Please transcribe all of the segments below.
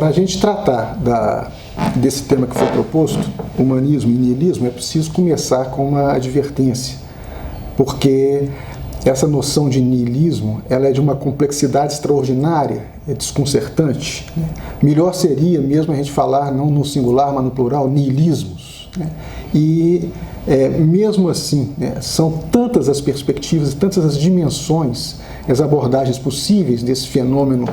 Para a gente tratar desse tema que foi proposto, humanismo e niilismo, é preciso começar com uma advertência, porque essa noção de niilismo ela é de uma complexidade extraordinária, é desconcertante. Melhor seria mesmo a gente falar, não no singular, mas no plural, niilismos. E mesmo assim, são tantas as perspectivas, tantas as dimensões, as abordagens possíveis desse fenômeno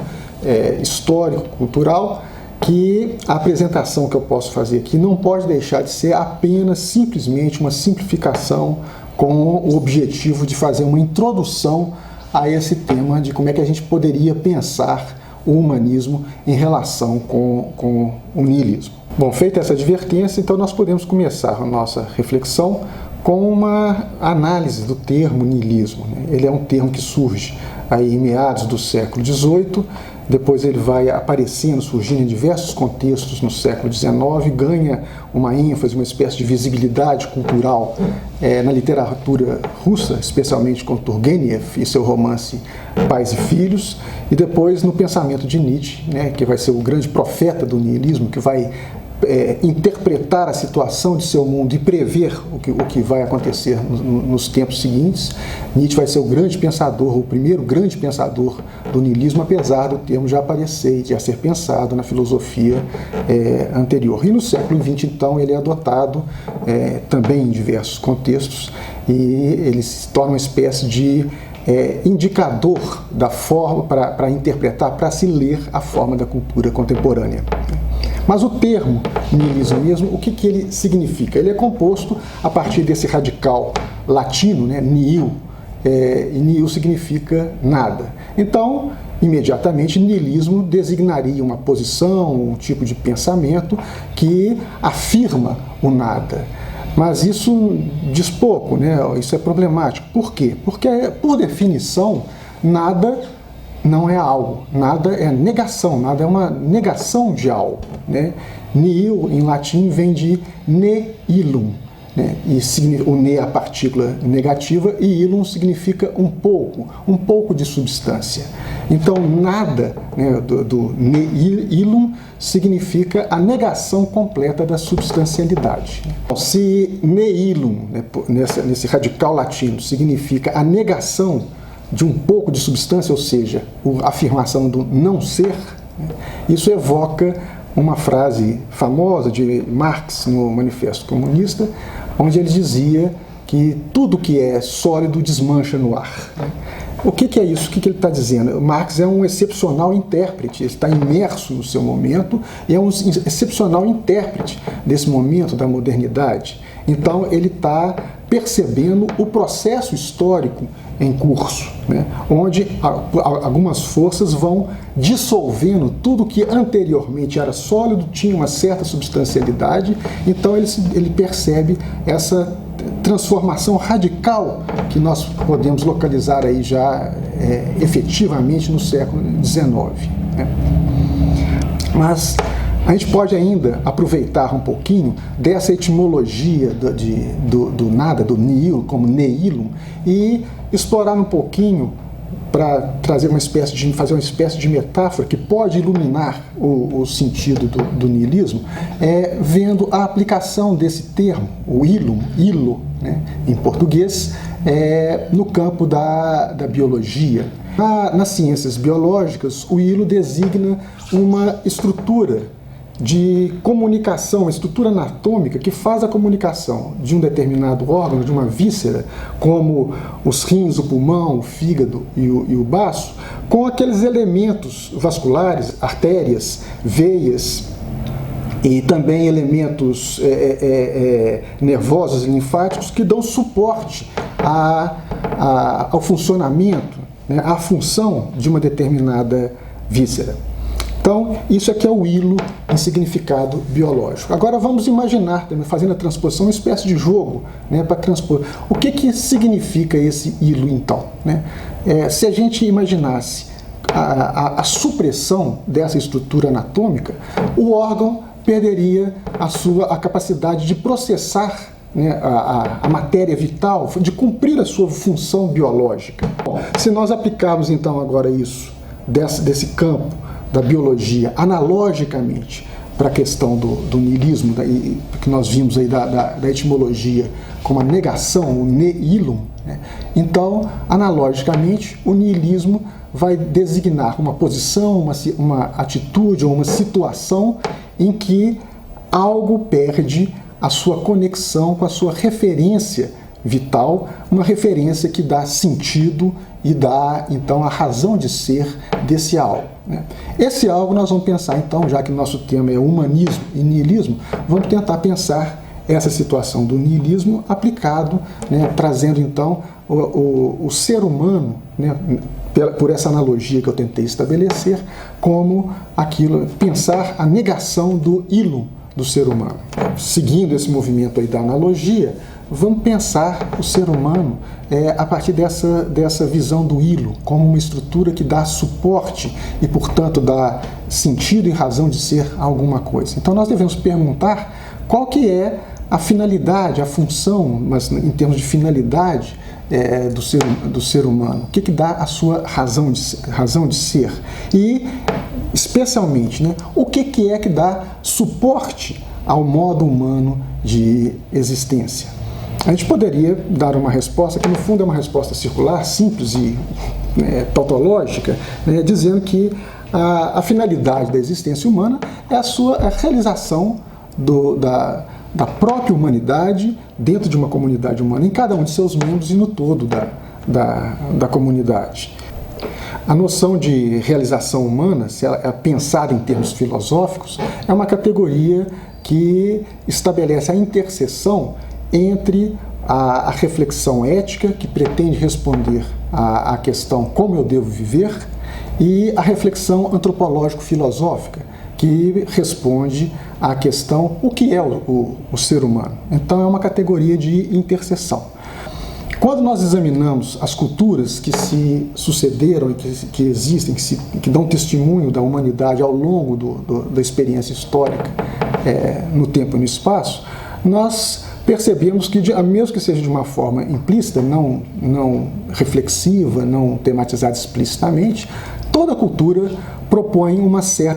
histórico, cultural, que a apresentação que eu posso fazer aqui não pode deixar de ser apenas, simplesmente, uma simplificação com o objetivo de fazer uma introdução a esse tema de como é que a gente poderia pensar o humanismo em relação com o niilismo. Bom, feita essa advertência, então nós podemos começar a nossa reflexão com uma análise do termo niilismo. Ele é um termo que surge aí em meados do século XVIII, depois ele vai aparecendo, surgindo em diversos contextos no século XIX, ganha uma ênfase, uma espécie de visibilidade cultural na literatura russa, especialmente com Turgenev e seu romance Pais e Filhos, e depois no pensamento de Nietzsche, que vai ser o grande profeta do niilismo, que vai interpretar a situação de seu mundo e prever o que vai acontecer nos tempos seguintes. Nietzsche vai ser o grande pensador, o primeiro grande pensador do niilismo, apesar do termo já aparecer e já ser pensado na filosofia anterior. E no século XX, então, ele é adotado também em diversos contextos e ele se torna uma espécie de indicador da forma para interpretar, para se ler a forma da cultura contemporânea. Mas o termo niilismo mesmo, o que ele significa? Ele é composto a partir desse radical latino, nihil, e nihil significa nada. Então, imediatamente, niilismo designaria uma posição, um tipo de pensamento que afirma o nada. Mas isso diz pouco, isso é problemático. Por quê? Porque, por definição, nada não é algo, nada é negação, nada é uma negação de algo. Nihil, em latim, vem de ne illum, e o ne é a partícula negativa, e illum significa um pouco de substância. Então, nada, do ne illum significa a negação completa da substancialidade. Se ne illum, nesse radical latino, significa a negação de um pouco de substância, ou seja, a afirmação do não ser, isso evoca uma frase famosa de Marx no Manifesto Comunista, onde ele dizia que tudo que é sólido desmancha no ar. O que é isso? O que ele está dizendo? Marx é um excepcional intérprete, ele está imerso no seu momento e é um excepcional intérprete desse momento da modernidade. Então, ele está percebendo o processo histórico em curso, onde algumas forças vão dissolvendo tudo que anteriormente era sólido, tinha uma certa substancialidade, então ele percebe essa transformação radical que nós podemos localizar aí já efetivamente no século XIX. Mas a gente pode ainda aproveitar um pouquinho dessa etimologia do nada, do nihil, como neilum, e explorar um pouquinho para trazer fazer uma espécie de metáfora que pode iluminar o sentido do niilismo, vendo a aplicação desse termo, o illum, ilo, em português, no campo da biologia. Nas ciências biológicas, o ilo designa uma estrutura de comunicação, uma estrutura anatômica que faz a comunicação de um determinado órgão, de uma víscera, como os rins, o pulmão, o fígado e o baço, com aqueles elementos vasculares, artérias, veias e também elementos nervosos e linfáticos que dão suporte ao funcionamento, à função de uma determinada víscera. Então, isso aqui é o ilo em significado biológico. Agora vamos imaginar, fazendo a transposição, uma espécie de jogo para transpor. O que significa esse ilo, então? Se a gente imaginasse a supressão dessa estrutura anatômica, o órgão perderia a capacidade de processar a matéria vital, de cumprir a sua função biológica. Bom, se nós aplicarmos, então, agora isso, desse campo, da biologia analogicamente para a questão do niilismo, que nós vimos aí da etimologia como a negação, o nihilum, né? Então, analogicamente, o niilismo vai designar uma posição, uma atitude ou uma situação em que algo perde a sua conexão com a sua referência vital, uma referência que dá sentido e dá, então, a razão de ser desse algo, né? Esse algo nós vamos pensar, então, já que nosso tema é humanismo e niilismo, vamos tentar pensar essa situação do niilismo aplicado, né, trazendo, então, o ser humano, né, por essa analogia que eu tentei estabelecer, como aquilo, pensar a negação do ilum do ser humano. Seguindo esse movimento aí da analogia, vamos pensar o ser humano a partir dessa visão do hilo, como uma estrutura que dá suporte e, portanto, dá sentido e razão de ser alguma coisa. Então, nós devemos perguntar qual que é a finalidade, a função, mas em termos de finalidade do ser humano, o que dá a sua razão de ser e, especialmente, né, o que é que dá suporte ao modo humano de existência. A gente poderia dar uma resposta que, no fundo, é uma resposta circular, simples e tautológica, né, dizendo que a finalidade da existência humana é a realização da própria humanidade dentro de uma comunidade humana, em cada um de seus membros e no todo da comunidade. A noção de realização humana, se ela é pensada em termos filosóficos, é uma categoria que estabelece a interseção entre a reflexão ética, que pretende responder à questão como eu devo viver, e a reflexão antropológico-filosófica, que responde à questão o que é o ser humano. Então é uma categoria de interseção. Quando nós examinamos as culturas que se sucederam e que existem, que dão testemunho da humanidade ao longo da experiência histórica no tempo e no espaço, nós percebemos que, mesmo que seja de uma forma implícita, não reflexiva, não tematizada explicitamente, toda cultura propõe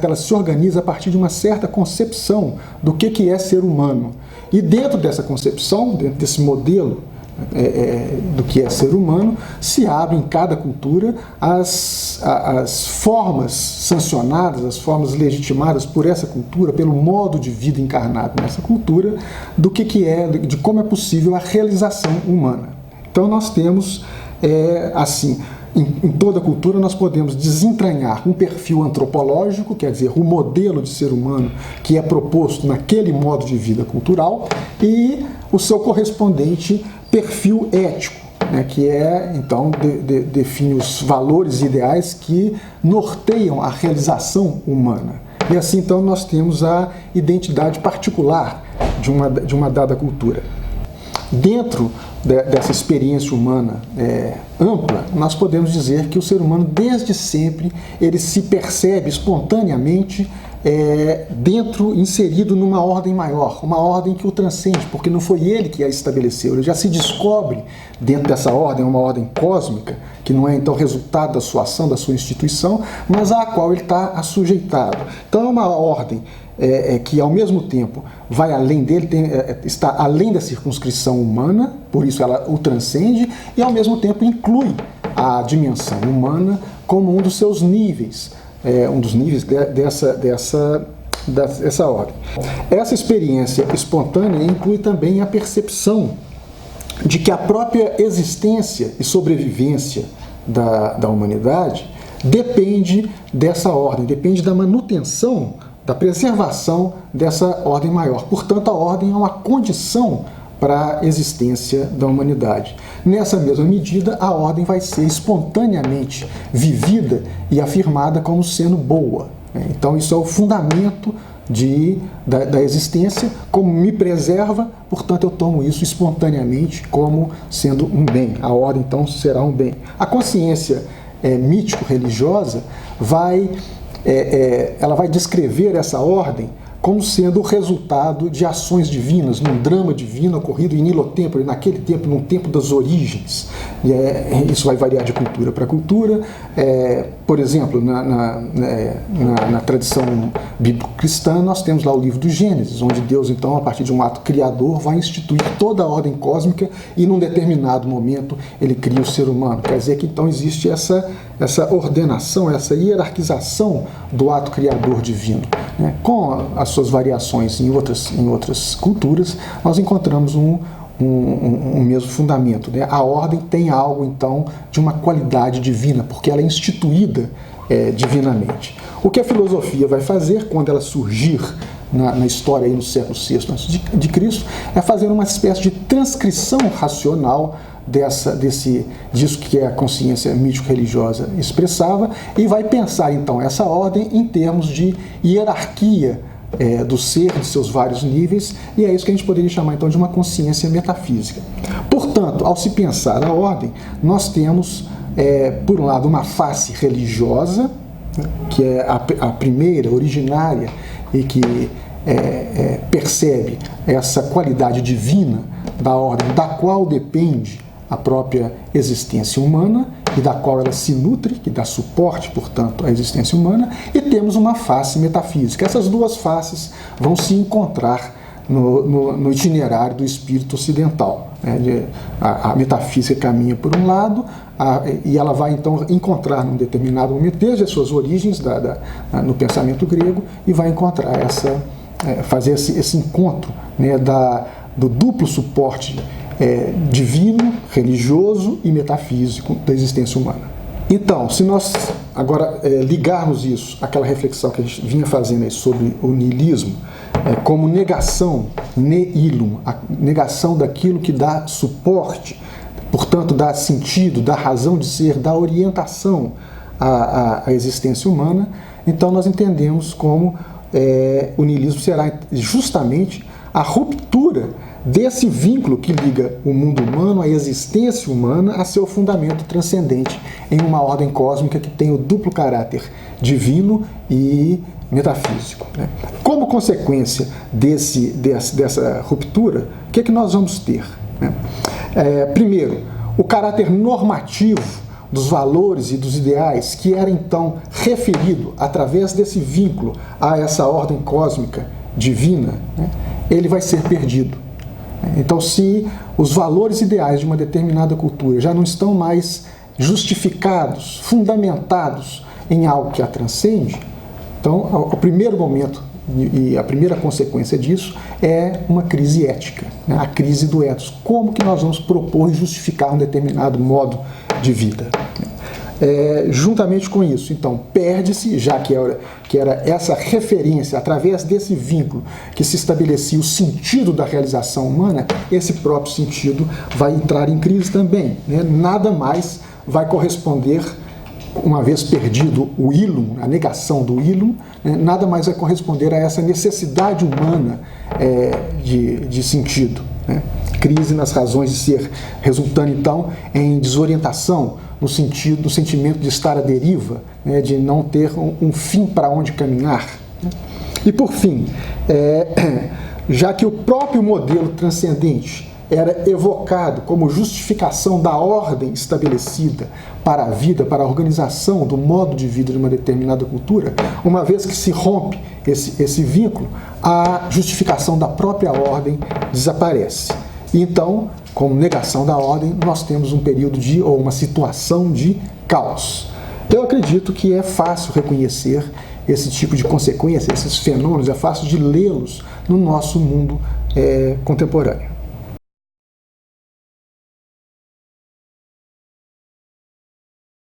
ela se organiza a partir de uma certa concepção do que é ser humano. E dentro dessa concepção, dentro desse modelo do que é ser humano, se abre em cada cultura as formas sancionadas, as formas legitimadas por essa cultura, pelo modo de vida encarnado nessa cultura, de como é possível a realização humana. Então nós temos, assim, em toda cultura nós podemos desentranhar um perfil antropológico, quer dizer, o modelo de ser humano que é proposto naquele modo de vida cultural, e o seu correspondente perfil ético, né, que então, define os valores ideais que norteiam a realização humana. E assim, então, nós temos a identidade particular de uma dada cultura. Dentro dessa experiência humana ampla, nós podemos dizer que o ser humano, desde sempre, ele se percebe espontaneamente inserido numa ordem maior, uma ordem que o transcende, porque não foi ele que a estabeleceu, ele já se descobre dentro dessa ordem, uma ordem cósmica, que não é então resultado da sua ação, da sua instituição, mas à qual ele está assujeitado. Então é uma ordem que ao mesmo tempo vai além dele, está além da circunscrição humana, por isso ela o transcende, e ao mesmo tempo inclui a dimensão humana como um dos seus níveis, um dos níveis dessa ordem. Essa experiência espontânea inclui também a percepção de que a própria existência e sobrevivência da humanidade depende dessa ordem, depende da manutenção, da preservação dessa ordem maior. Portanto, a ordem é uma condição para a existência da humanidade. Nessa mesma medida, a ordem vai ser espontaneamente vivida e afirmada como sendo boa. Então, isso é o fundamento da existência, como me preserva, portanto, eu tomo isso espontaneamente como sendo um bem. A ordem, então, será um bem. A consciência mítico-religiosa ela vai descrever essa ordem como sendo o resultado de ações divinas, num drama divino ocorrido em Nilotêmpore, naquele tempo, num tempo das origens. Isso vai variar de cultura para cultura. Por exemplo, na tradição bíblico-cristã, nós temos lá o livro do Gênesis, onde Deus, então, a partir de um ato criador, vai instituir toda a ordem cósmica e, num determinado momento, ele cria o ser humano. Quer dizer que, então, existe essa ordenação, essa hierarquização do ato criador divino. Com as suas variações em outras culturas, nós encontramos um mesmo fundamento. A ordem tem algo, então, de uma qualidade divina, porque ela é instituída divinamente. O que a filosofia vai fazer quando ela surgir na história aí no século VI a.C., é fazer uma espécie de transcrição racional disso que a consciência mítico-religiosa expressava, e vai pensar, então, essa ordem em termos de hierarquia do ser, de seus vários níveis, e é isso que a gente poderia chamar, então, de uma consciência metafísica. Portanto, ao se pensar a ordem, nós temos, por um lado, uma face religiosa, que é a primeira, originária, e que percebe essa qualidade divina da ordem, da qual depende a própria existência humana e da qual ela se nutre, que dá suporte, portanto, à existência humana, e temos uma face metafísica. Essas duas faces vão se encontrar no itinerário do espírito ocidental. A metafísica caminha por um lado, e ela vai, então, encontrar, num determinado momento, desde as suas origens no pensamento grego, e vai encontrar fazer esse encontro, do duplo suporte divino, religioso e metafísico da existência humana. Então, se nós agora ligarmos isso àquela reflexão que a gente vinha fazendo aí sobre o niilismo, como negação, nihilum, a negação daquilo que dá suporte, portanto, dá sentido, dá razão de ser, dá orientação à existência humana, então nós entendemos como o niilismo será justamente a ruptura desse vínculo que liga o mundo humano, a existência humana, a seu fundamento transcendente em uma ordem cósmica que tem o duplo caráter divino e metafísico. Como consequência dessa ruptura, o que é que nós vamos ter? Primeiro, o caráter normativo dos valores e dos ideais que era então referido através desse vínculo a essa ordem cósmica divina, ele vai ser perdido. Então, se os valores ideais de uma determinada cultura já não estão mais justificados, fundamentados em algo que a transcende, então, o primeiro momento e a primeira consequência disso é uma crise ética, a crise do ethos. Como que nós vamos propor e justificar um determinado modo de vida? Juntamente com isso, então, perde-se, já que era essa referência, através desse vínculo que se estabelecia o sentido da realização humana, esse próprio sentido vai entrar em crise também. Nada mais vai corresponder, uma vez perdido o ilum, a negação do ilum, nada mais vai corresponder a essa necessidade humana de sentido. Crise nas razões de ser, resultando então em desorientação, no sentimento de estar à deriva, de não ter um fim para onde caminhar. E por fim, já que o próprio modelo transcendente era evocado como justificação da ordem estabelecida para a vida, para a organização do modo de vida de uma determinada cultura, uma vez que se rompe esse vínculo, a justificação da própria ordem desaparece. E então, como negação da ordem, nós temos um período ou uma situação de caos. Eu acredito que é fácil reconhecer esse tipo de consequência, esses fenômenos, é fácil de lê-los no nosso mundo contemporâneo.